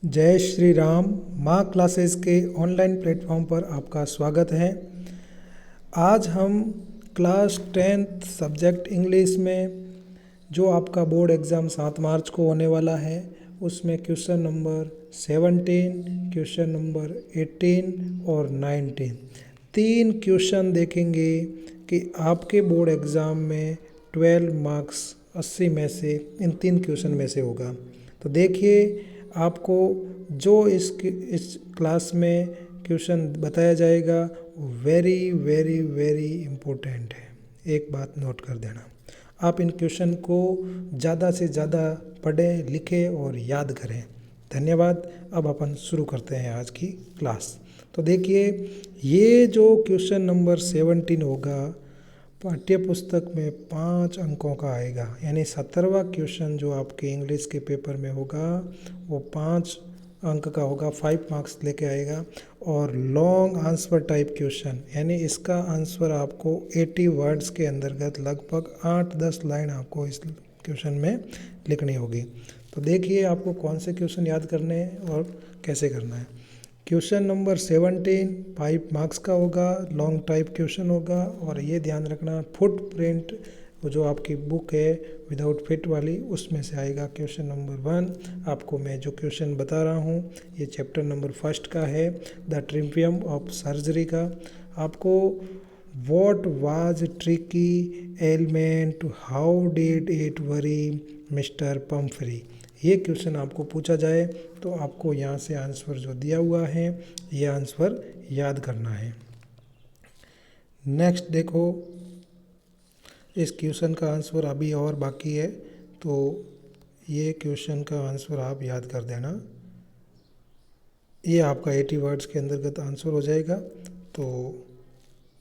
जय श्री राम। माँ क्लासेस के ऑनलाइन प्लेटफॉर्म पर आपका स्वागत है। आज हम क्लास 10th सब्जेक्ट इंग्लिश में जो आपका बोर्ड एग्ज़ाम 7 मार्च को होने वाला है उसमें क्वेश्चन नंबर 17, क्वेश्चन नंबर 18 और 19 तीन क्वेश्चन देखेंगे कि आपके बोर्ड एग्ज़ाम में 12 मार्क्स 80 में से इन तीन क्वेश्चन में से होगा। तो देखिए, आपको जो इस क्लास में क्वेश्चन बताया जाएगा वो वेरी वेरी वेरी इम्पोर्टेंट है। एक बात नोट कर देना, आप इन क्वेश्चन को ज़्यादा से ज़्यादा पढ़ें, लिखें और याद करें। धन्यवाद। अब अपन शुरू करते हैं आज की क्लास। तो देखिए, ये जो क्वेश्चन नंबर 17 होगा पाठ्य पुस्तक में 5 अंकों का आएगा, यानी 17वां क्वेश्चन जो आपके इंग्लिश के पेपर में होगा वो 5 अंक का होगा, 5 मार्क्स लेके आएगा। और लॉन्ग आंसर टाइप क्वेश्चन, यानी इसका आंसर आपको 80 वर्ड्स के अंतर्गत लगभग 8-10 लाइन आपको इस क्वेश्चन में लिखनी होगी। तो देखिए, आपको कौन से क्वेश्चन याद करने हैं और कैसे करना है। क्वेश्चन नंबर 17 5 मार्क्स का होगा, लॉन्ग टाइप क्वेश्चन होगा। और ये ध्यान रखना, फुटप्रिंट वो जो आपकी बुक है विदाउट फिट वाली उसमें से आएगा क्वेश्चन नंबर 1। आपको मैं जो क्वेश्चन बता रहा हूँ ये चैप्टर नंबर 1 का है, द ट्रिम्पियम ऑफ सर्जरी का। आपको what was tricky element, how did it worry mister Pomfrey, ये क्वेश्चन आपको पूछा जाए तो आपको यहाँ से आंसर जो दिया हुआ है ये आंसर याद करना है। नेक्स्ट देखो, इस क्वेश्चन का आंसर अभी और बाकी है, तो ये क्वेश्चन का आंसर आप याद कर देना। ये आपका 80 वर्ड्स के अंतर्गत आंसर हो जाएगा। तो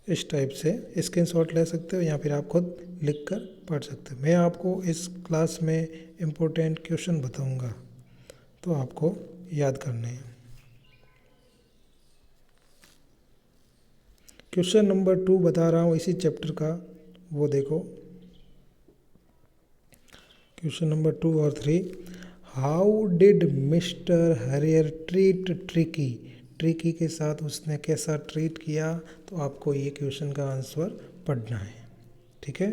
इस टाइप से स्क्रीनशॉट ले सकते हो या फिर आप खुद लिख कर पढ़ सकते हो। मैं आपको इस क्लास में इम्पोर्टेंट क्वेश्चन बताऊंगा तो आपको याद करने हैं। क्वेश्चन नंबर 2 बता रहा हूँ इसी चैप्टर का, वो देखो। क्वेश्चन नंबर 2 और 3, हाउ डिड मिस्टर हरियर ट्रीट ट्रिकी, ट्रिकी के साथ उसने कैसा ट्रीट किया, तो आपको ये क्वेश्चन का आंसर पढ़ना है। ठीक है।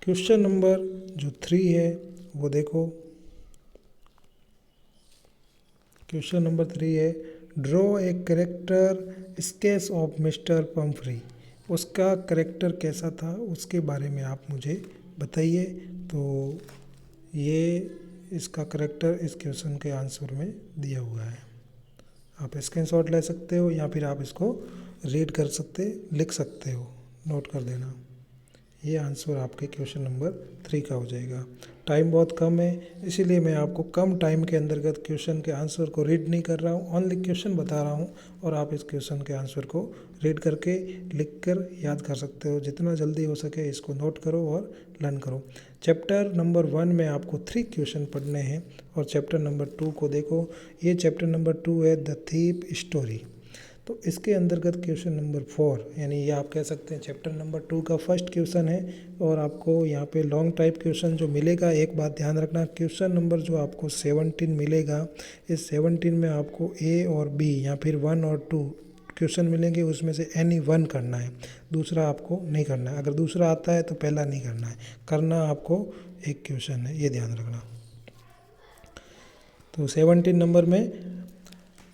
क्वेश्चन नंबर जो 3 है वो देखो। क्वेश्चन नंबर 3 है, draw a character sketch of mister Pomfrey, उसका करेक्टर कैसा था उसके बारे में आप मुझे बताइए। तो ये इसका करेक्टर इस क्वेश्चन के आंसर में दिया हुआ है। आप स्क्रीनशॉट ले सकते हो या फिर आप इसको रीड कर सकते, लिख सकते हो, नोट कर देना। ये आंसर आपके क्वेश्चन नंबर 3 का हो जाएगा। टाइम बहुत कम है, इसीलिए मैं आपको कम टाइम के अंतर्गत क्वेश्चन के आंसर को रीड नहीं कर रहा हूँ, ओनली क्वेश्चन बता रहा हूँ। और आप इस क्वेश्चन के आंसर को रीड करके लिख कर याद कर सकते हो। जितना जल्दी हो सके इसको नोट करो और लर्न करो। चैप्टर नंबर 1 में आपको 3 क्वेश्चन पढ़ने हैं और चैप्टर नंबर 2 को देखो। ये चैप्टर नंबर 2 है द थीप स्टोरी। तो इसके अंतर्गत क्वेश्चन नंबर 4, यानी ये आप कह सकते हैं चैप्टर नंबर 2 का फर्स्ट क्वेश्चन है। और आपको यहाँ पे लॉन्ग टाइप क्वेश्चन जो मिलेगा, एक बात ध्यान रखना, क्वेश्चन नंबर जो आपको 17 मिलेगा, इस 17 में आपको ए और बी या फिर 1 और 2 क्वेश्चन मिलेंगे, उसमें से एनी 1 करना है, दूसरा आपको नहीं करना है। अगर दूसरा आता है तो पहला नहीं करना है, करना आपको एक क्वेश्चन है, ये ध्यान रखना। तो 17 नंबर में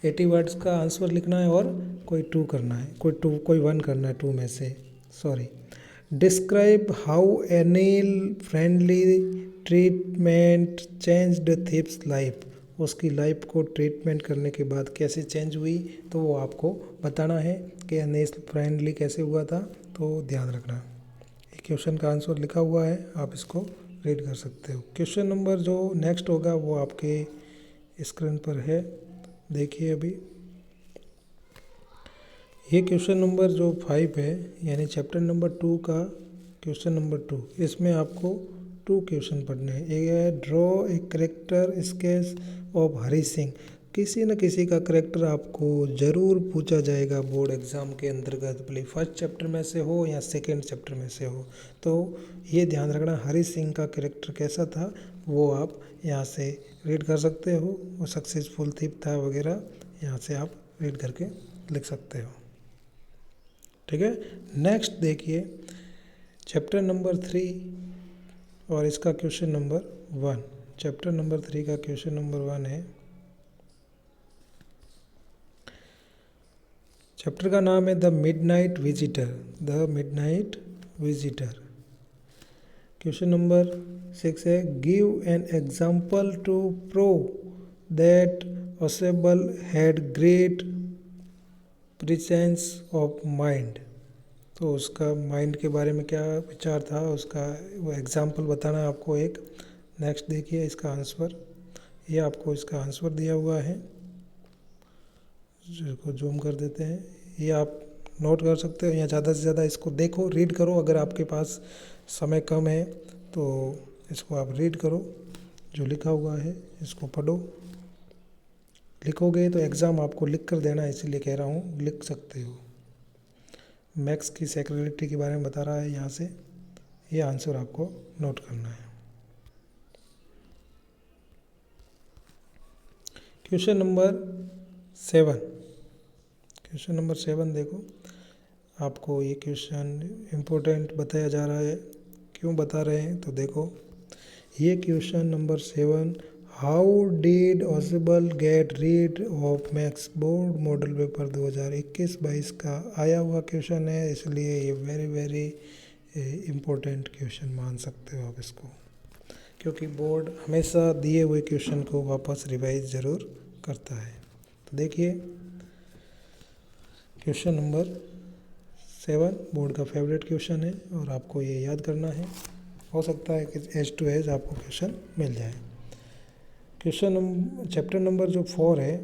80 वर्ड्स का आंसर लिखना है और कोई 2 करना है, कोई 1 करना है 2 में से, sorry. Describe how एनिल friendly treatment changed thieves life, उसकी लाइफ को ट्रीटमेंट करने के बाद कैसे चेंज हुई, तो वो आपको बताना है कि एनिल फ्रेंडली कैसे हुआ था। तो ध्यान रखना, ये क्वेश्चन का आंसर लिखा हुआ है, आप इसको रीड कर सकते हो। क्वेश्चन नंबर जो नेक्स्ट होगा वो आपके स्क्रीन पर है, देखिए अभी। ये क्वेश्चन नंबर जो 5 है, यानी चैप्टर नंबर 2 का क्वेश्चन नंबर 2, इसमें आपको 2 क्वेश्चन पढ़ने हैं। एक है draw a character sketch of Hari Singh, किसी न किसी का करेक्टर आपको ज़रूर पूछा जाएगा बोर्ड एग्ज़ाम के अंतर्गत, भले फर्स्ट चैप्टर में से हो या सेकेंड चैप्टर में से हो। तो ये ध्यान रखना, हरी सिंह का करेक्टर कैसा था वो आप यहाँ से रीड कर सकते हो। वो सक्सेसफुल थिप था वगैरह यहाँ से आप रीड करके लिख सकते हो। ठीक है, नेक्स्ट देखिए चैप्टर नंबर 3 और इसका क्वेश्चन नंबर 1। चैप्टर नंबर 3 का क्वेश्चन नंबर 1 है, चैप्टर का नाम है the midnight visitor. The midnight visitor. Question number 6 है, give an example to prove that Ausable had great presence of mind. तो उसका माइंड के बारे में क्या विचार था, उसका वो एग्जाम्पल बताना है आपको एक। नेक्स्ट देखिए इसका आंसर, ये आपको इसका आंसर दिया हुआ है, इसको जूम कर देते हैं। ये आप नोट कर सकते हो या ज़्यादा से ज़्यादा इसको देखो, रीड करो। अगर आपके पास समय कम है तो इसको आप रीड करो, जो लिखा हुआ है इसको पढ़ो। लिखोगे तो एग्ज़ाम आपको लिख कर देना है, इसीलिए कह रहा हूँ लिख सकते हो। मैक्स की सेक्रेटरी के बारे में बता रहा है यहाँ से, ये आंसर आपको नोट करना है। Question number 7। क्वेश्चन नंबर 7 देखो, आपको ये क्वेश्चन इम्पोर्टेंट बताया जा रहा है। क्यों बता रहे हैं तो देखो, ये question number 7, how did Ausable get rid of Max board model paper 2021-22 का आया हुआ क्वेश्चन है, इसलिए ये वेरी इम्पोर्टेंट क्वेश्चन मान सकते हो आप इसको, क्योंकि बोर्ड हमेशा दिए हुए क्वेश्चन को वापस रिवाइज ज़रूर करता है। तो देखिए क्वेश्चन नंबर 7 बोर्ड का फेवरेट क्वेश्चन है और आपको ये याद करना है। हो सकता है कि एज टू एज आपको क्वेश्चन मिल जाए। क्वेश्चन चैप्टर नंबर जो 4 है,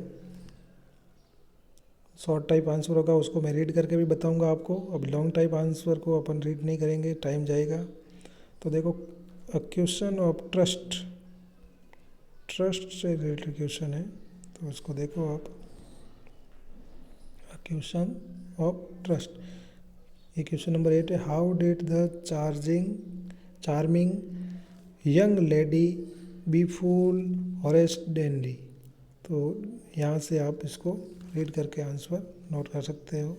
शॉर्ट टाइप आंसर होगा, उसको मैं रीड करके भी बताऊंगा आपको। अब लॉन्ग टाइप आंसर को अपन रीड नहीं करेंगे, टाइम जाएगा। तो देखो, a question of trust, trust से रिलेटेड क्वेश्चन है, तो उसको देखो आप। अ क्वेश्चन ऑफ ट्रस्ट, ये क्वेश्चन नंबर 8 है, how did the charming young lady befool Horace Danby. तो यहाँ से आप इसको रीड करके आंसर नोट कर सकते हो।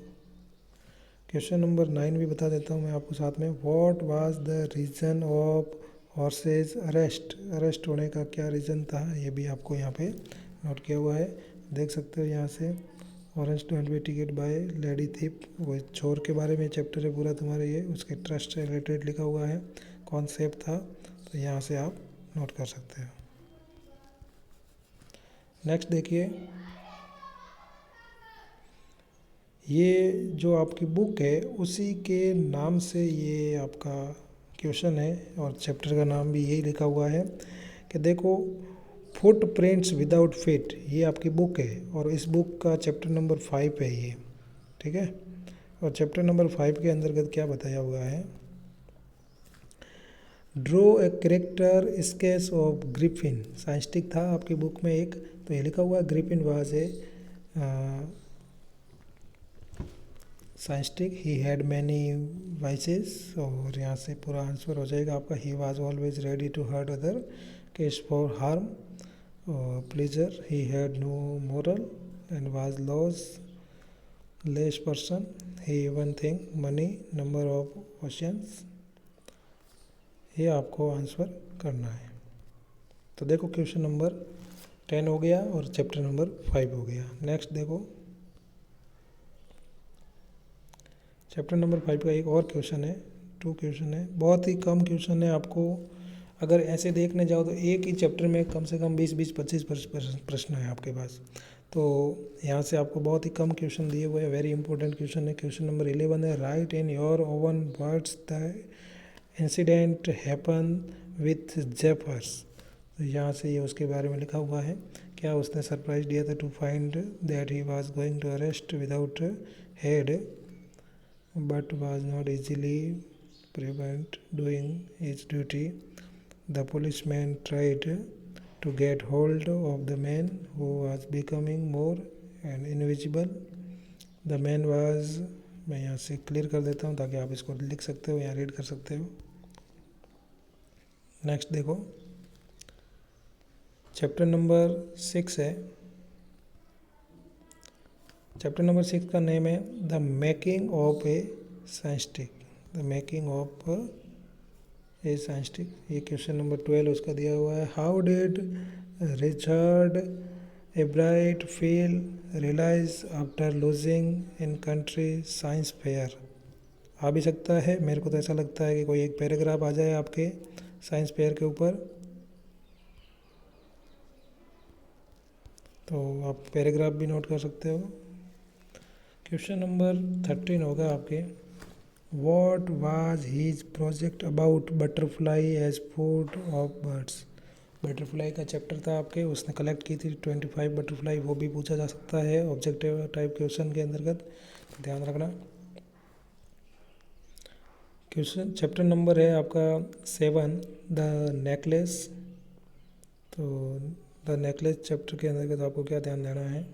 क्वेश्चन नंबर 9 भी बता देता हूँ मैं आपको साथ में, what was the reason of horse's arrest. Arrest होने का क्या रीज़न था, ये भी आपको यहाँ पे नोट किया हुआ है, देख सकते हो यहाँ से। Orange to and ticket by lady thief, वो चोर के बारे में चैप्टर है पूरा तुम्हारे, ये उसके ट्रस्ट से रिलेटेड लिखा हुआ है, कॉन्सेप्ट था, तो यहाँ से आप नोट कर सकते हो। नेक्स्ट देखिए, ये जो आपकी बुक है उसी के नाम से ये आपका क्वेश्चन है और चैप्टर का नाम भी यही लिखा हुआ है कि देखो, फुट प्रिंट्स विदाउट फीट, ये आपकी बुक है और इस बुक का चैप्टर नंबर 5 है ये। ठीक है, और चैप्टर नंबर 5 के अंतर्गत क्या बताया हुआ है, draw a character sketch of Griffin. Scientist था आपकी बुक में एक, तो ये लिखा हुआ है Griffin was a scientist, he had many vices, और यहाँ से पूरा आंसर हो जाएगा आपका, he was always ready to hurt other case for harm pleasure, he had no moral and was less person, he even think many number of oceans. ये आपको answer करना है। तो देखो क्वेश्चन नंबर 10 हो गया और चैप्टर नंबर 5 हो गया। नेक्स्ट देखो, चैप्टर नंबर 5 का एक और क्वेश्चन है, 2 क्वेश्चन है, बहुत ही कम क्वेश्चन है। आपको अगर ऐसे देखने जाओ तो एक ही चैप्टर में कम से कम 20-25 प्रश्न है आपके पास। तो यहाँ से आपको बहुत ही कम क्वेश्चन दिए हुए हैं, वेरी इंपॉर्टेंट क्वेश्चन है। क्वेश्चन नंबर 11 है, right in your oven words the incident happen with Jeffers. तो यहाँ से ये उसके बारे में लिखा हुआ है, क्या उसने सरप्राइज दिया था to find that he was going to arrest without head but was not easily prevent doing his duty. The policeman tried to get hold of the man who was becoming more and invisible. The man was, मैं यहाँ से clear कर देता हूँ ताकि आप इसको लिख सकते हो या रीड कर सकते हो। नेक्स्ट देखो, चैप्टर नंबर 6 है। चैप्टर नंबर 6 का नेम है the making of a scientist. The making of a scientist. ये क्वेश्चन नंबर 12 उसका दिया हुआ है। How did Richard Ebright feel realise after losing in country science fair. आ भी सकता है, मेरे को तो ऐसा लगता है कि कोई एक पैराग्राफ आ जाए आपके साइंस फेयर के ऊपर, तो आप पैराग्राफ भी नोट कर सकते हो। क्वेश्चन नंबर 13 होगा आपके, what was his project about butterfly as food of birds. Butterfly का चैप्टर था आपके, उसने कलेक्ट की थी 25 बटरफ्लाई, वो भी पूछा जा सकता है ऑब्जेक्टिव टाइप क्वेश्चन के अंतर्गत, ध्यान रखना। क्वेश्चन चैप्टर नंबर है आपका 7 द नेकलेस। तो द नेकलेस चैप्टर के अंतर्गत आपको क्या ध्यान देना है,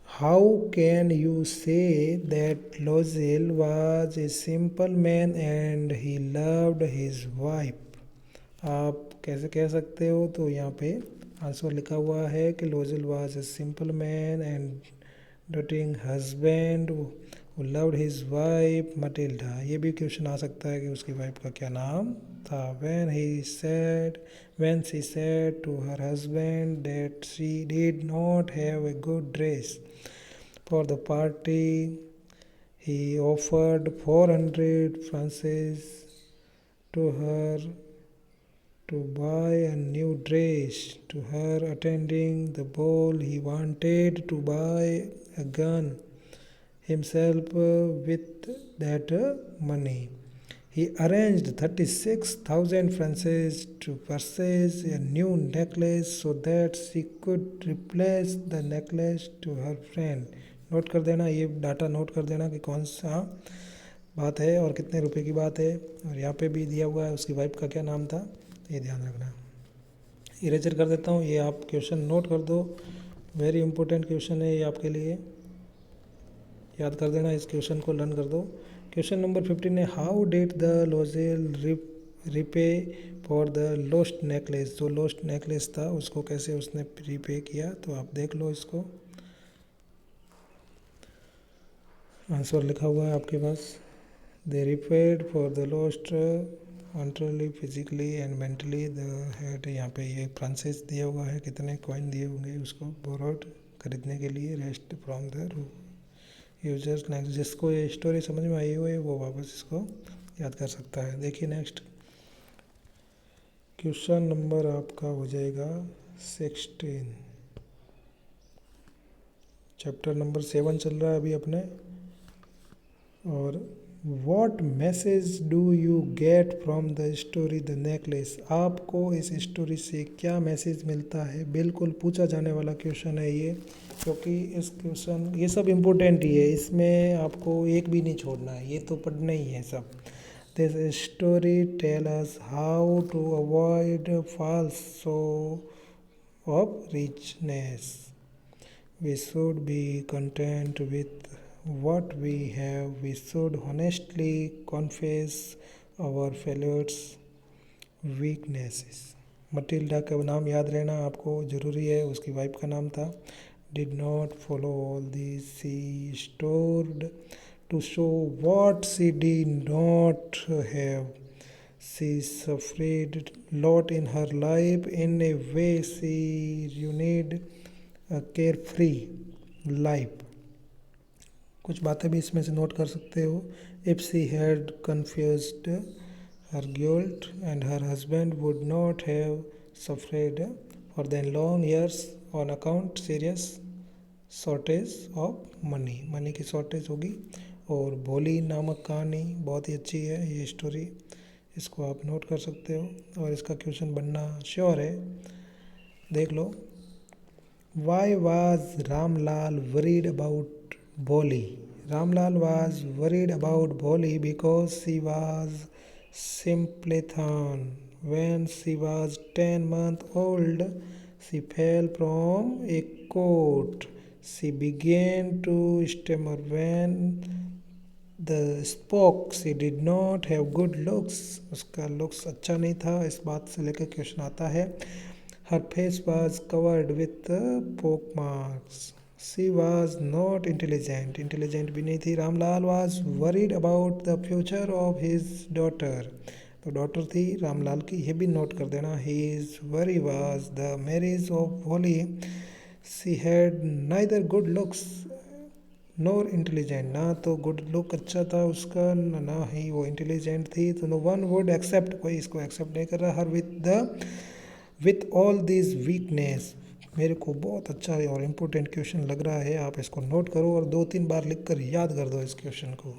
how can you say that लोजेल was a simple man and he loved his wife. आप कैसे कह सकते हो, तो यहाँ पे आंसर लिखा हुआ है कि लोजेल was a simple man and doting husband who loved his wife Matilda। ये भी क्वेश्चन आ सकता है कि उसकी वाइफ का क्या नाम था। when she said to her husband that she did not have a good dress for the party, he offered 400 francs to her to buy a new dress. To her attending the ball, he wanted to buy a gun himself with that money. He arranged 36,000 francs to purchase a new necklace so that she could replace the necklace to her friend। Note कर देना, ये data note कर देना कि कौन सा बात है और कितने रुपए की बात है, और यहाँ पे भी दिया हुआ है उसकी वाइफ का क्या नाम था, ये ध्यान रखना। इरेजर कर देता हूँ, ये आप क्वेश्चन नोट कर दो, वेरी इंपॉर्टेंट क्वेश्चन है ये आपके लिए, याद कर देना, इस क्वेश्चन को लर्न कर दो। क्वेश्चन नंबर 15 है, how did the लोजेल repay for the lost necklace. जो लॉस्ट नेकलेस था उसको कैसे उसने रिपे किया, तो आप देख लो इसको, आंसर लिखा हुआ है आपके पास। They repaid for the lost mentally physically and mentally the head. यहाँ पे ये फ्रांसिस दिया हुआ है, कितने कॉइन दिए होंगे उसको बोरोड खरीदने के लिए, rest from the users. Next, जिसको ये स्टोरी समझ में आई हुई है वो वापस इसको याद कर सकता है। देखिए नेक्स्ट क्वेश्चन नंबर आपका हो जाएगा 16। चैप्टर नंबर 7 चल रहा है अभी अपने, और what message do you get from the story the necklace. आपको इस स्टोरी से क्या मैसेज मिलता है, बिल्कुल पूछा जाने वाला क्वेश्चन है ये, क्योंकि इस क्वेश्चन ये सब इम्पोर्टेंट ही है, इसमें आपको एक भी नहीं छोड़ना है, ये तो पढ़ना ही है सब। This story tell us how to avoid false show of richness. We should be content with what we have. We should honestly confess our failures, weaknesses। Matilda का नाम याद रहना आपको ज़रूरी है, उसकी वाइफ का नाम था। Did not follow all this, she stored to show what she did not have। She suffered lot in her life in a way she ruined a carefree life। कुछ बातें भी इसमें से नोट कर सकते हो। If she had confused her guilt and her husband would not have suffered for the long years on account serious shortage of money. Money की shortage होगी। और भोली नामक कहानी बहुत ही अच्छी है ये स्टोरी, इसको आप नोट कर सकते हो और इसका क्वेश्चन बनना श्योर है, देख लो। Why was Ramlal worried about Boli? Ramlal was worried about Boli because she was simpleton. When she was 10 months old, she fell from a coat. She began to stammer when the spoke she did not have good looks, उसका looks अच्छा नहीं था, इस बात से लेकर question आता है। हर फेस वॉज कवर्ड विथ पोक marks, she was not intelligent, intelligent भी नहीं थी। Ramlal was worried about the future of his daughter, तो डॉटर थी रामलाल की, ये भी नोट कर देना। His worry was the marriage of Holi, she had neither good looks nor intelligent, ना तो गुड लुक अच्छा था उसका, ना ही वो इंटेलिजेंट थी। तो नो वन वुड एक्सेप्ट, कोई इसको एक्सेप्ट नहीं कर रहा। Her with all this weakness, मेरे को बहुत अच्छा और इम्पोर्टेंट क्वेश्चन लग रहा है, आप इसको नोट करो और 2-3 बार लिख कर याद कर दो इस क्वेश्चन को।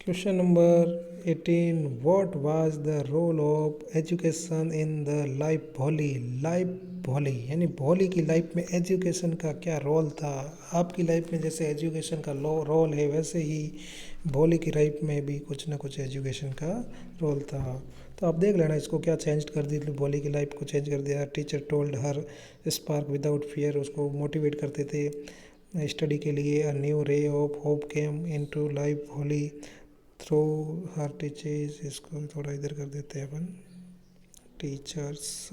Question number 18, what was the role of education in the life Bholi, life Bholi यानी भोली की लाइफ में एजुकेशन का क्या रोल था। आपकी लाइफ में जैसे एजुकेशन का रोल है, वैसे ही भोली की लाइफ में भी कुछ ना कुछ एजुकेशन का रोल था। तो आप देख लेना इसको क्या चेंज कर दी, भोली की लाइफ को चेंज कर दिया। Teacher told her spark without fear, उसको मोटिवेट करते थे स्टडी के लिए। A new ray of hope came into life Bholi through her teachers, इसको थोड़ा इधर कर देते हैं अपन, टीचर्स।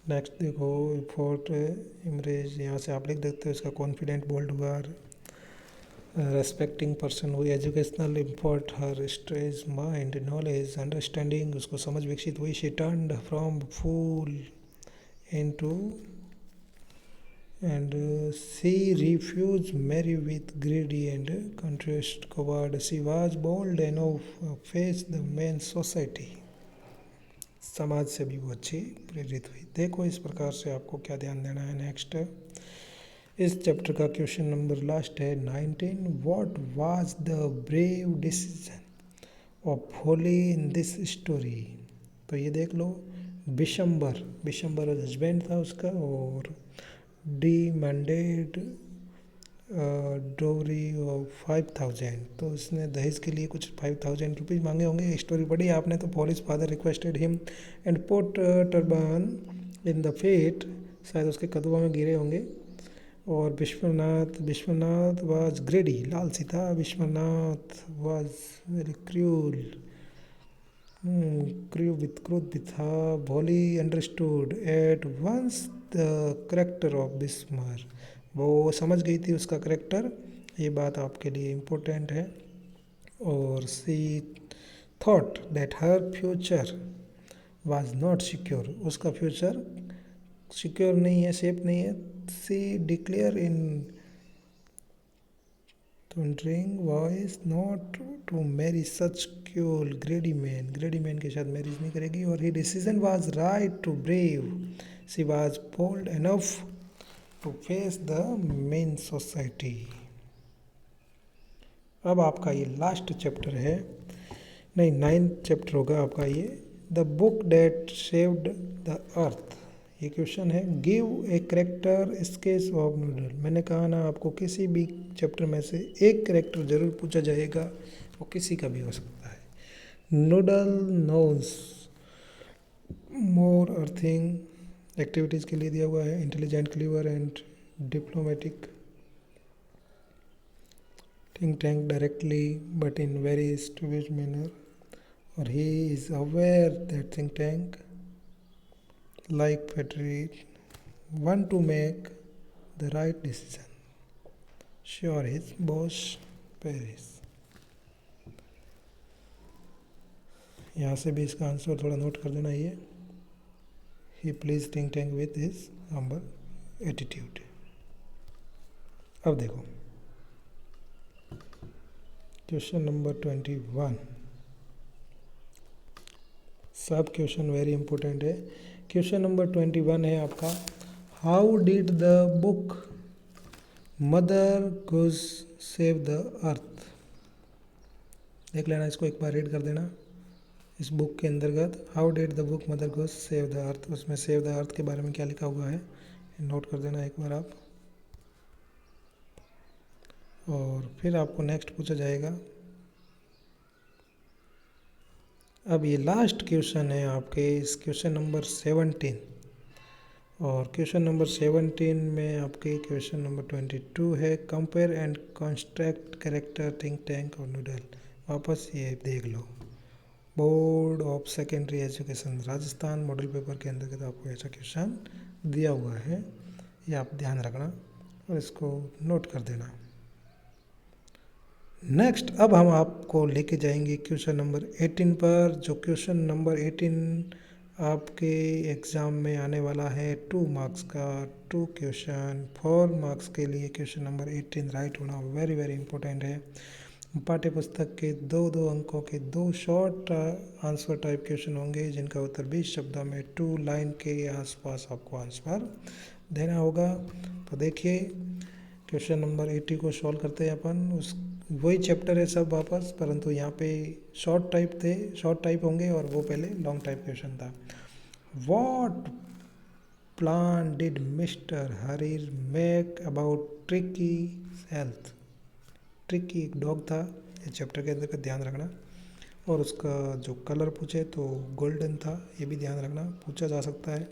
नेक्स्ट देखो, फोर्ट इमरेज, यहाँ से आप लिख देते हो इसका कॉन्फिडेंट बोल्ड हुआ। रेस्पेक्टिंग पर्सन हुई, educational import her stress mind knowledge understanding, उसको समझ विकसित हुई। She turned from fool into and she refused marry with greedy and contrast coward, she was bold enough to face the main society, समाज से भी वो अच्छी प्रेरित हुई। देखो इस प्रकार से आपको क्या ध्यान देना है। नेक्स्ट इस चैप्टर का क्वेश्चन नंबर लास्ट है 19, what was the brave decision of Holi in this story. तो ये देख लो, बिशंबर हस्बैंड था उसका, और डिमांडेड डोरी ऑफ 5000, तो उसने दहेज के लिए कुछ 5000 रुपीज़ मांगे होंगे। स्टोरी पढ़ी आपने तो। Police father requested him and put turban in the fate, शायद उसके कदमों में गिरे होंगे। और विश्वनाथ वाज ग्रेडी, लालची था। विश्वनाथ वाज वेरी क्रूर भी था। Bholi understood at once the character of Bishamber, वो समझ गई थी उसका करेक्टर, ये बात आपके लिए इम्पोर्टेंट है। और she thought that her future was not secure, उसका फ्यूचर सिक्योर नहीं है, सेफ नहीं है। She declare in thundering voice not to marry such cruel greedy man के साथ मैरिज नहीं करेगी। और he decision was right to brave, she was bold enough to face the men society. अब आपका ये लास्ट चैप्टर है, नहीं 9th चैप्टर होगा आपका ये, the book that saved the earth. ये क्वेश्चन है, give a character sketch of Noodle. मैंने कहा ना आपको किसी भी चैप्टर में से एक करेक्टर जरूर पूछा जाएगा, वो किसी का भी हो सकता है। Noodle knows more earthing activities के लिए दिया हुआ है। Intelligent, clever and diplomatic, Think Tank directly but in very stupid manner, और he is aware that Think Tank like Patrick want to make the right decision, sure his boss Paris। यहाँ से भी इसका आंसर थोड़ा note कर देना। ये he pleased think tank with his humble attitude। अब देखो क्वेश्चन नंबर 21, सब क्वेश्चन वेरी इंपॉर्टेंट है। क्वेश्चन नंबर 21 है आपका, how did the book mother गुज सेव द अर्थ। देख लेना इसको, एक बार रीड कर देना। इस बुक के अंतर्गत how did the book mother गुज सेव द अर्थ, उसमें सेव द अर्थ के बारे में क्या लिखा हुआ है, नोट कर देना एक बार आप। और फिर आपको नेक्स्ट पूछा जाएगा। अब ये लास्ट क्वेश्चन है आपके, इस क्वेश्चन नंबर 17, और क्वेश्चन नंबर 17 में आपके क्वेश्चन नंबर 22 है compare and construct character Think Tank और नूडल। वापस ये देख लो, board of secondary education Rajasthan model paper के अंतर्गत आपको ऐसा क्वेश्चन दिया हुआ है, ये आप ध्यान रखना और इसको नोट कर देना। नेक्स्ट अब हम आपको लेके जाएंगे क्वेश्चन नंबर 18 पर, जो क्वेश्चन नंबर 18 आपके एग्ज़ाम में आने वाला है 2 मार्क्स का। 2 क्वेश्चन 4 मार्क्स के लिए क्वेश्चन नंबर 18 राइट होना वेरी वेरी इंपॉर्टेंट है। पाठ्य पुस्तक के 2-2 अंकों के 2 शॉर्ट आंसर टाइप क्वेश्चन होंगे जिनका उत्तर 20 शब्दों में 2 लाइन के आसपास आपको आंसर देना होगा। तो देखिए क्वेश्चन नंबर 80 को सॉल्व करते हैं अपन, उस वही चैप्टर है सब वापस, परंतु यहाँ पे शॉर्ट टाइप होंगे और वो पहले लॉन्ग टाइप क्वेश्चन था। What plan did mister हरीर make about tricky health. Tricky एक डॉग था, इस चैप्टर के अंदर का ध्यान रखना, और उसका जो कलर पूछे तो गोल्डन था, ये भी ध्यान रखना, पूछा जा सकता है।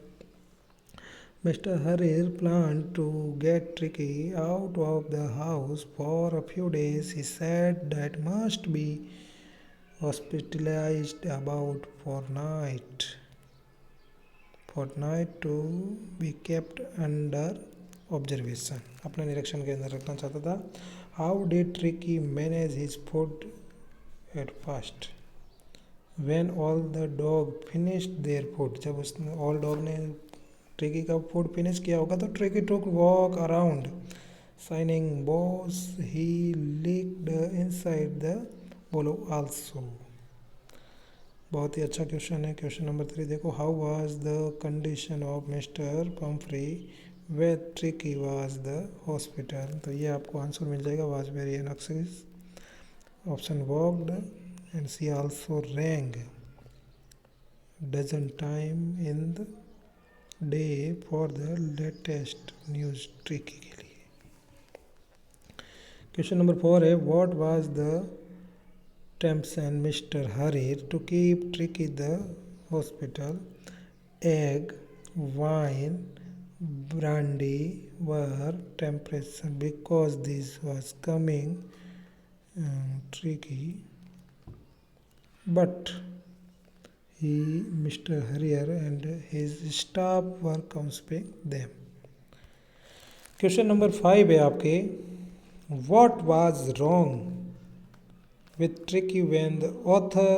Mr. Harir planned to get Tricky out of the house for a few days. He said that must be hospitalized about fortnight to be kept under observation. अपने निरीक्षण के अंदर रखना चाहता था। How did Tricky manage his food at first? When all the dog finished their food, जब उसने all dog ने ट्रिकी का फूड फिनिश किया होगा तो Tricki took walk around signing boss he licked inside the bowl also. बहुत ही अच्छा क्वेश्चन है। क्वेश्चन नंबर 3 देखो, how was the condition of mister Pumphrey where Tricki was the hospital. तो ये आपको आंसर मिल जाएगा, was very anxious, option walked and she also rang dozen time in the day for the latest news Tricki के लिए। Question number 4 है, what was the temptation mister Harrier to keep Tricki the hospital. Egg, wine, brandy were temperature because this was coming Tricki but Mr. Harrier and his staff were consuming them. Question number 5 है आपके, What was wrong with Tricky when the author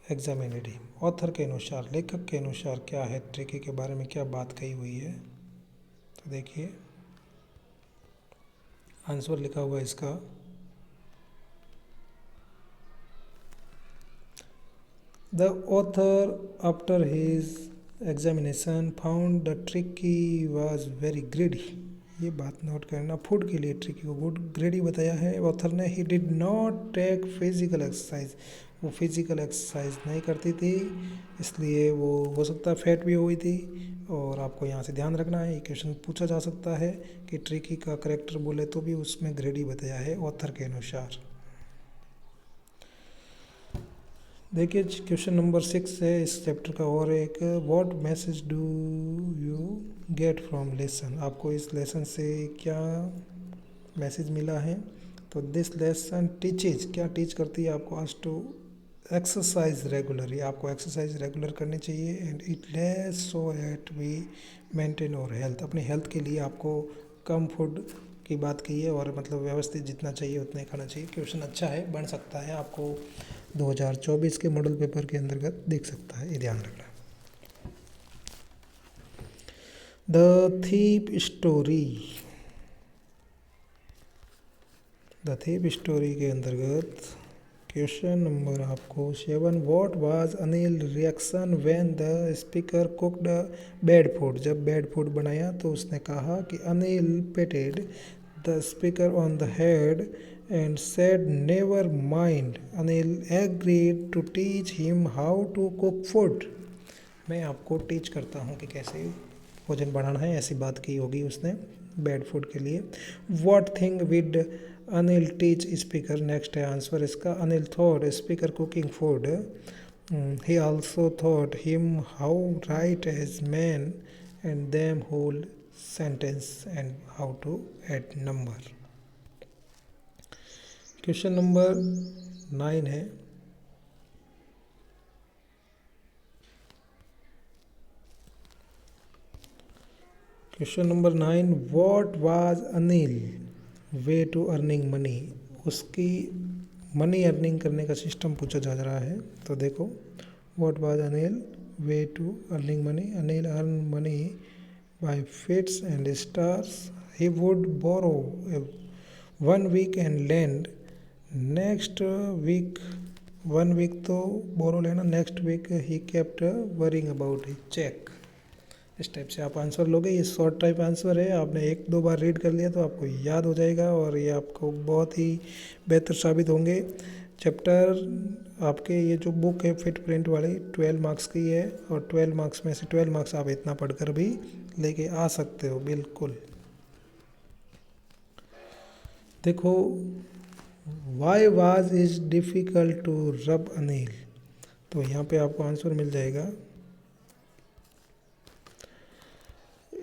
examined him? Author के अनुसार, लेखक के अनुसार क्या है, tricky के बारे में क्या बात कही हुई है। तो देखिए आंसर लिखा हुआ है इसका, The author, after his examination, found the Tricky was very greedy. ये बात नोट करना, फूड के लिए ट्रिकी को गुड ग्रेडी बताया है ऑथर ने। He did not take physical exercise, वो फिजिकल एक्सरसाइज नहीं करती थी, इसलिए वो हो सकता है फैट भी हुई थी। और आपको यहाँ से ध्यान रखना है, ये क्वेश्चन पूछा जा सकता है कि ट्रिकी का करेक्टर बोले तो भी उसमें ग्रेडी बताया है ऑथर के अनुसार। देखिए क्वेश्चन नंबर 6 है इस चैप्टर का, और एक, what message do you get from lesson. आपको इस लेसन से क्या मैसेज मिला है। तो दिस लेसन टीचेज, क्या टीच करती है आपको, आज टू एक्सरसाइज रेगुलरली, आपको एक्सरसाइज रेगुलर करनी चाहिए। And it lets so that we maintain our health, अपनी हेल्थ के लिए आपको कम फूड की बात की है और मतलब व्यवस्थित जितना चाहिए उतना ही खाना चाहिए। क्वेश्चन अच्छा है, बन सकता है, आपको 2024 के मॉडल पेपर के अंतर्गत देख सकता है, ये ध्यान रखना। द थीप स्टोरी के अंतर्गत क्वेश्चन नंबर आपको 7, what was Anil reaction when the speaker cooked bad food. जब बैड फूड बनाया तो उसने कहा कि Anil patted the speaker on the head and said never mind. Anil agreed to teach him how to cook food. मैं आपको teach करता हूँ कि कैसे भोजन बनाना है, ऐसी बात की होगी उसने बैड फूड के लिए। What thing would Anil teach speaker? Next है आंसर इसका, Anil thought speaker cooking food. He also taught him how write as man and them whole sentence and how to add number. Question number 9 है, question number 9, what was Anil way to earning money. उसकी money earning करने का system पूछा जा रहा है। तो देखो, what was Anil way to earning money. Anil earn money by fits and stars. He would borrow 1 week and lend next week. 1 week तो बोरो लेना, next week he kept worrying about his cheque. इस type से आप answer लोगे। ये short type answer है, आपने 1-2 बार read कर लिया तो आपको याद हो जाएगा और ये आपको बहुत ही बेहतर साबित होंगे। चैप्टर आपके ये जो बुक है फिट प्रिंट वाली 12 मार्क्स की है और 12 मार्क्स में से 12 मार्क्स आप इतना पढ़कर भी लेके आ सकते हो बिल्कुल। देखो, why was is difficult to rob Anil. तो यहाँ पे आपको आंसर मिल जाएगा,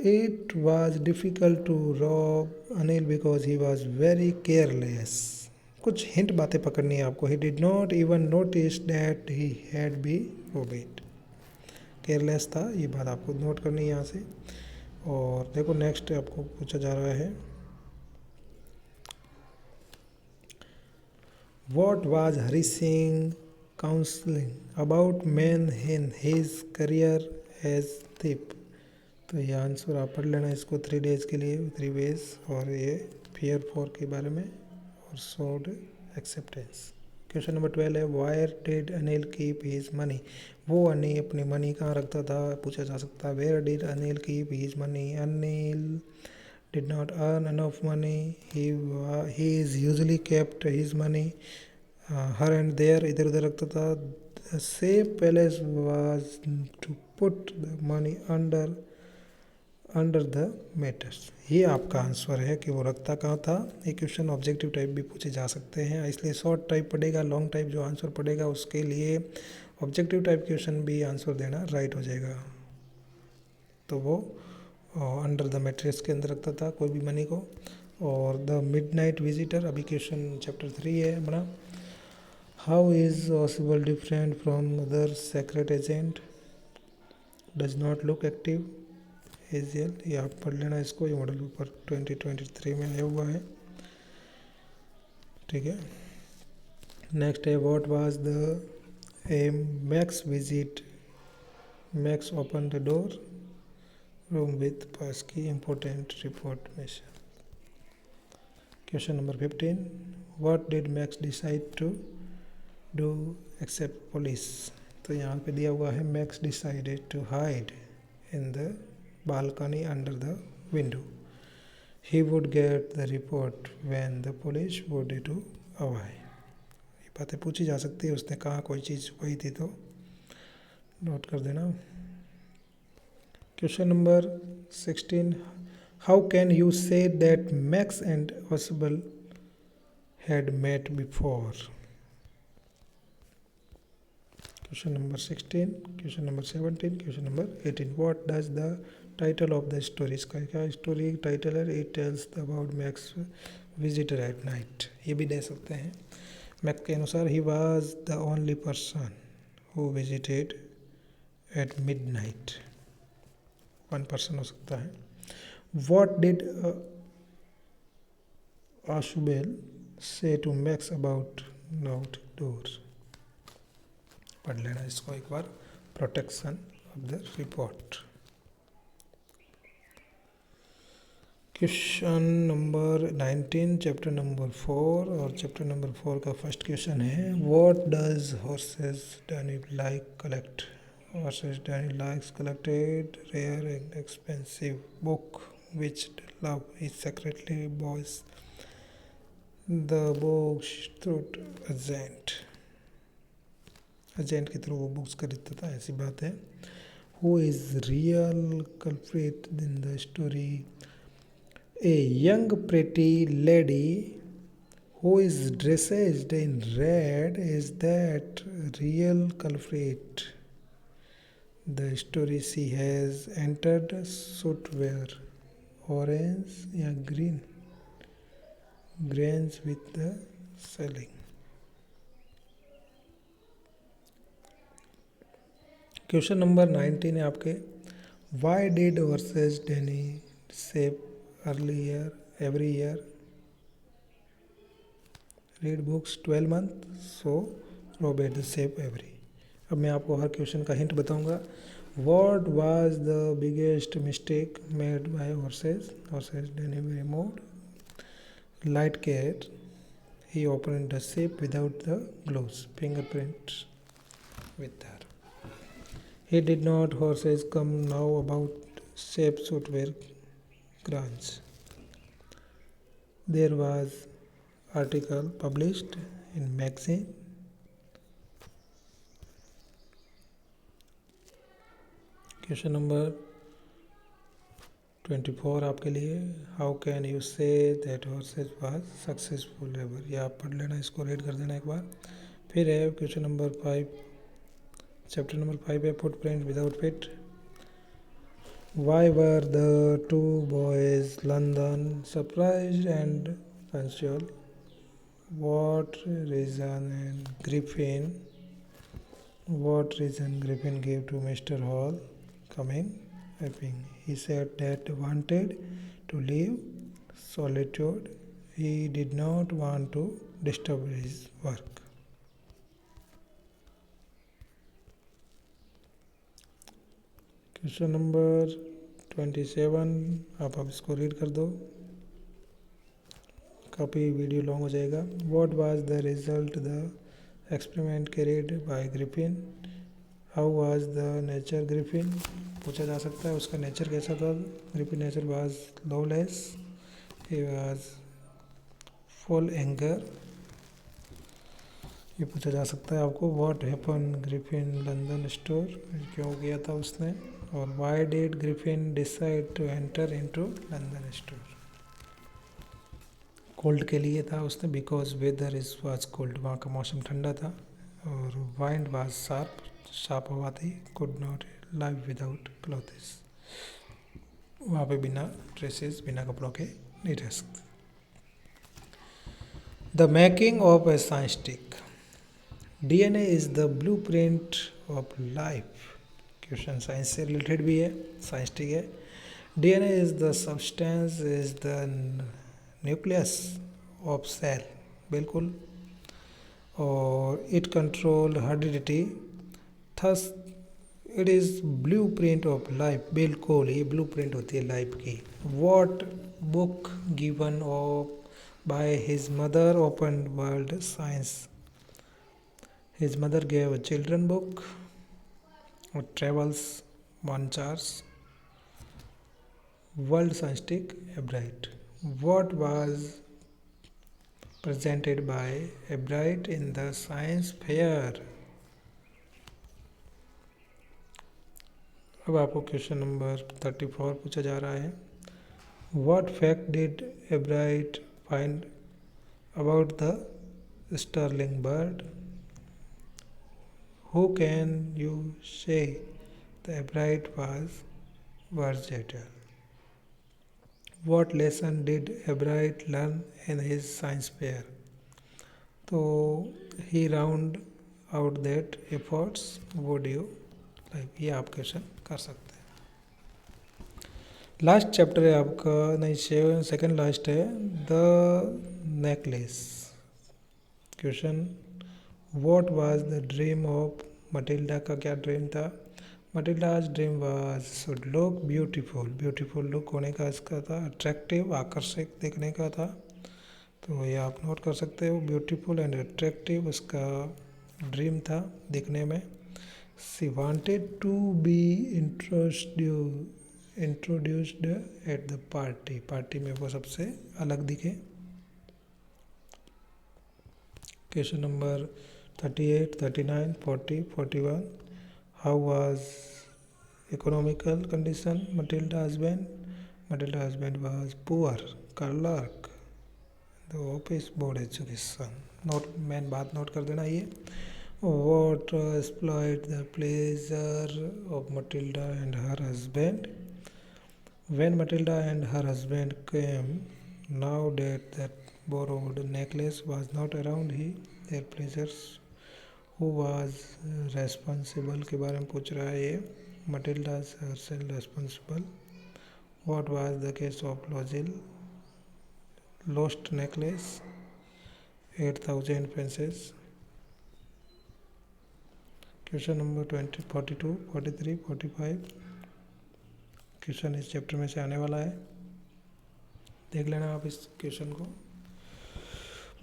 It was difficult to rob Anil because he was very careless. कुछ हिंट बातें पकड़नी है आपको। He did not even notice that he had been robbed. Careless था, ये बात आपको नोट करनी है यहाँ से। और देखो नेक्स्ट आपको पूछा जा रहा है, What was Hari Singh counseling about men in his career as thief? तो ये आंसर आप पढ़ लेना इसको 3 days के लिए, 3 ways। और ये फियर 4 के बारे में और शोड एक्सेप्टेंस। क्वेश्चन नंबर 12 है, wire did Anil keep his money. वो अनिल अपनी मनी कहाँ रखता था, पूछा जा सकता है। Where did Anil keep his money. Anil did not earn enough money, he is usually kept his money here and there, इधर उधर रखता था। Safe place was to put the money under the mattress. ये आपका आंसर है कि वो रखता कहाँ था। ये क्वेश्चन ऑब्जेक्टिव टाइप भी पूछे जा सकते हैं, इसलिए शॉर्ट टाइप पढ़ेगा, लॉन्ग टाइप जो आंसर पढ़ेगा उसके लिए ऑब्जेक्टिव टाइप क्वेश्चन भी आंसर देना राइट हो जाएगा। तो वो अंडर द मैट्रेस के अंदर रखता था कोई भी मनी को। और द मिडनाइट विजिटर, अभी क्वेश्चन चैप्टर 3 है अपना। How is Ausable different from other secret agent, does not look active, agile. ये आप पढ़ लेना इसको, ये मॉडल पेपर 2023 में आया हुआ है, ठीक है। नेक्स्ट है, what was the aim Max visit. Max open the door room with pass key important report mission. Question number 15, what did Max decide to do except police. तो यहाँ पे दिया हुआ है, Max decided to hide in the balcony under the window. He would get the report when the police would to arrive. ये बातें पूछी जा सकती है, उसने कहा कोई चीज़ छुपाई थी तो नोट कर देना। Question number 16, how can you say that Max and Ausable had met before. Question number 16, question number 17, question number 18, what does the title of the story. इसका क्या स्टोरी टाइटल है, it tells about Max visitor at night. ये भी दे सकते हैं। Max के अनुसार, he was the only person who visited at midnight. 1 person हो सकता है। What did आशुबेल said to Max about not door. पढ़ लेना इसको एक बार, protection of the report. Question number 19 chapter number 4 और चैप्टर नंबर 4 का फर्स्ट क्वेश्चन है, what does Horace Danby like collect. Horace Danby likes collected rare and expensive book which love is secretly buys the books through agent के थ्रू वो books खरीदता था, ऐसी बात है। Who is real culprit in the story. A young pretty lady who is dressed in red is that real culprit. The story she has entered footwear, orange या green, grains with the ceiling. Question number 19 है आपके, why did Horace Danby safe earlier every year, read books 12 month, so robbed the safe every. अब मैं आपको हर क्वेश्चन का hint बताऊंगा। What was the biggest mistake made by horses? Horses delivery removed light cat. He opened the safe without the gloves. Fingerprints with her. He did not. Horses come now about safe footwear grants. There was article published in magazine. Question number 24 आपके लिए, how can you say that horse's was successful ever. ये आप पढ़ लेना, इसको read कर देना एक बार। फिर है क्वेश्चन नंबर 5, चैप्टर नंबर 5 है footprint without feet. Why were the two boys London surprised and punctual, what reason and Griffin, what reason Griffin gave to Mr. Hall coming weeping. He said that wanted to live solitude. He did not want to disturb his work. Question number 27, आप अब इसको read कर दो, काफ़ी video long हो जाएगा। What was the result the experiment carried by Griffin? How was the nature Griffin? पूछा जा सकता है उसका नेचर कैसा था। Griffin nature was lawless. He was full anger. ये पूछा जा सकता है आपको। What happened Griffin London store? क्यों किया था उसने। और Why did Griffin decide to enter into London store? Cold के लिए था उसने, because weather is was cold, वहाँ का मौसम ठंडा था। और वाइंड वाज शार्प, शार्प हवा थी। Could not live without clothes, वहाँ पे बिना ड्रेसेस बिना कपड़ों के नहीं रह सकते। The making of a scientist, DNA is the blueprint of life. Question science से रिलेटेड भी है, साइंस स्टिक है। DNA is the substance is the nucleus of cell, बिल्कुल। और it control heredity, thus it is blueprint of life, बिल्कुल ये blueprint होती है लाइफ की। What book given of by his mother open world science, his mother gave a children book और travels one charge, world scientific एब्राइट। What was presented by Ebright in the science fair? अब आपको question number 34 पूछा जा रहा है। What fact did Ebright find about the starling bird? Who can you say the Ebright was versatile? What lesson did Ebright learn in his science fair? तो he round out that efforts would you like, ये आप question कर सकते हैं। Last chapter है आपका, नहीं second last है, the necklace. Question, what was the dream of Matilda, का क्या ड्रीम था। Matilda's dream was should look beautiful, beautiful look होने का इसका था। अट्रैक्टिव, आकर्षक दिखने का था। तो ये आप नोट कर सकते हो, ब्यूटीफुल एंड अट्रैक्टिव उसका ड्रीम था दिखने में। She wanted to be introduced at the party, party में वो सबसे अलग दिखे। Question number 38, 39, 40, 41, how was economical condition Matilda husband? Matilda husband was poor clerk, the office board education। Note, main बात नोट कर देना ये। What spoiled the pleasure of Matilda and her husband? When Matilda and her husband came, now that borrowed necklace was not around their pleasures. Who was responsible के बारे में पूछ रहा है ये. Matilda herself responsible. What was the case of lost necklace? 8,000 pesos. Question number 20, 42, 43, 45 question इस chapter में से आने वाला है, देख लेना आप इस क्वेश्चन को.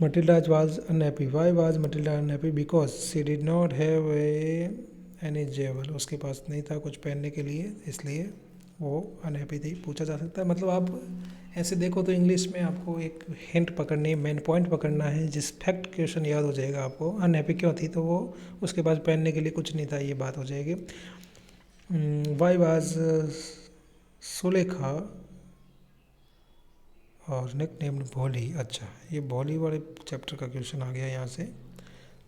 Matilda was unhappy. Why was Matilda unhappy? Because she did not have any jewel. उसके पास नहीं था कुछ पहनने के लिए, इसलिए वो अनहैप्पी थी. पूछा जा सकता है, मतलब आप ऐसे देखो तो इंग्लिश में आपको एक हिंट पकड़नी है, मेन पॉइंट पकड़ना है, जिस फैक्ट क्वेश्चन याद हो जाएगा आपको. अनहैप्पी क्यों थी, तो वो उसके पास पहनने के लिए कुछ नहीं था, ये बात हो जाएगी. वाई वाज सुलेखा और निक नेम्ड भोली. अच्छा, ये भोली वाले चैप्टर का क्वेश्चन आ गया यहाँ से.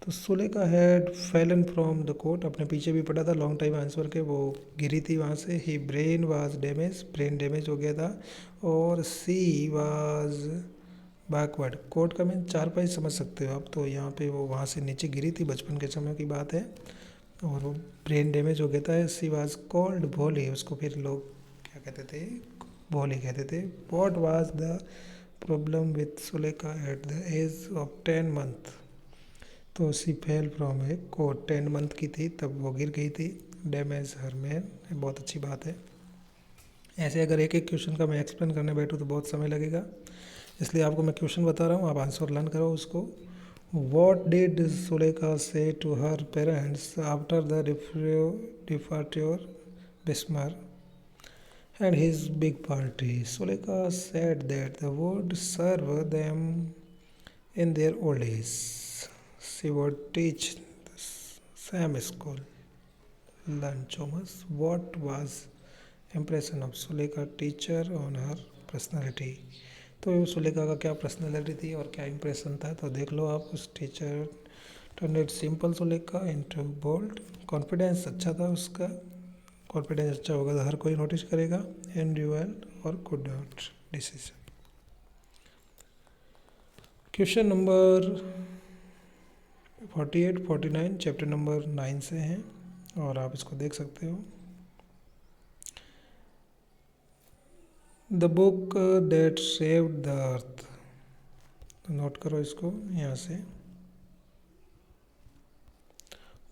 तो Sulekha had fallen from the coat, अपने पीछे भी पड़ा था लॉन्ग टाइम आंसर के, वो गिरी थी वहाँ से. He brain was damage, brain damage हो गया था. और सी वाज बैकवर्ड, कोट का मैं 4 पाई समझ सकते हो आप, तो यहाँ पे वो वहाँ से नीचे गिरी थी, बचपन के समय की बात है, और वो ब्रेन डैमेज हो गया था. सी वाज कॉल्ड भोली, उसको फिर लोग क्या कहते थे, भोली कहते थे. What was the problem with Sulekha at the age of 10 month. तो she fell from a cot, 10 month की थी तब वो गिर गई थी. डैमेज हर मैन, बहुत अच्छी बात है. ऐसे अगर एक एक क्वेश्चन का मैं एक्सप्लेन करने बैठूँ तो बहुत समय लगेगा, इसलिए आपको मैं क्वेश्चन बता रहा हूँ, आप आंसर लर्न करो उसको. What did Sulekha say to her parents after the departure Bismarck and his big party? Suleika said that the would serve them in their old age. She would teach the same school, learn Thomas. What was impression of Suleika teacher on her personality? तो सुलेखा का क्या personality थी और क्या impression था, तो देख लो आप. उस teacher turn it simple Sulekha into bold. Confidence अच्छा था उसका, कॉन्फिडेंस अच्छा होगा तो हर कोई नोटिस करेगा. एंड ड्यूअल और could not decision. Question number 48, 49 chapter number 9 से हैं और आप इसको देख सकते हो. The book that saved the earth, तो नोट करो इसको यहाँ से.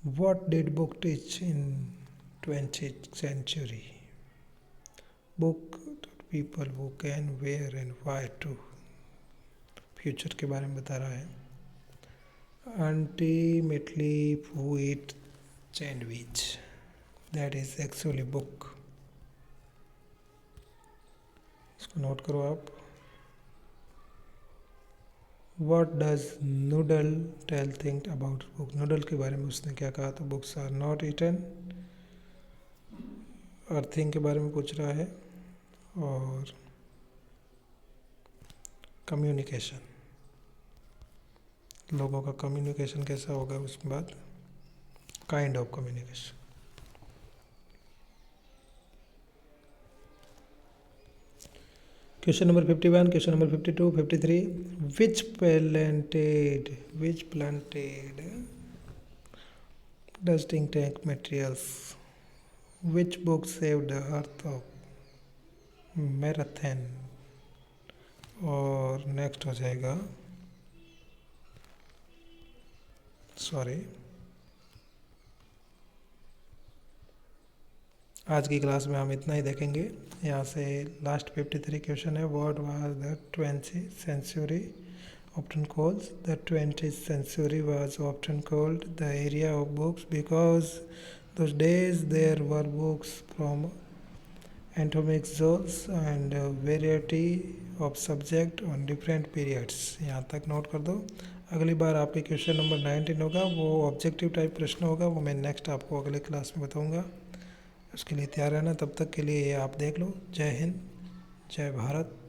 What did book teach in 20th century? Book people who can where and why to. Future के बारे में बता रहा है. Ultimately who eat sandwich, that is actually book. इसको नोट करो आप. What does Noodle tell think about book? Noodle के बारे में उसने क्या कहा, तो books are not eaten. Earthlings के बारे में पूछ रहा है. और कम्युनिकेशन, लोगों का कम्युनिकेशन कैसा होगा उसके बाद, kind of communication. Question number 51, question number 52, 53. Which planted dusting tank materials? Which book saved the earth of marathon? और नेक्स्ट हो जाएगा, सॉरी, आज की क्लास में हम इतना ही देखेंगे. यहाँ से लास्ट 53 क्वेश्चन है. What was the 20th century often called? The 20th century was often called the era of books because those days there were books from atomic zones and a variety of subject on different periods. यहाँ तक note कर दो. अगली बार आपके question number 19 होगा, वो objective type प्रश्न होगा, वो मैं नेक्स्ट आपको अगले क्लास में बताऊँगा. उसके लिए तैयार रहना. तब तक के लिए ये आप देख लो. जय हिंद, जय भारत.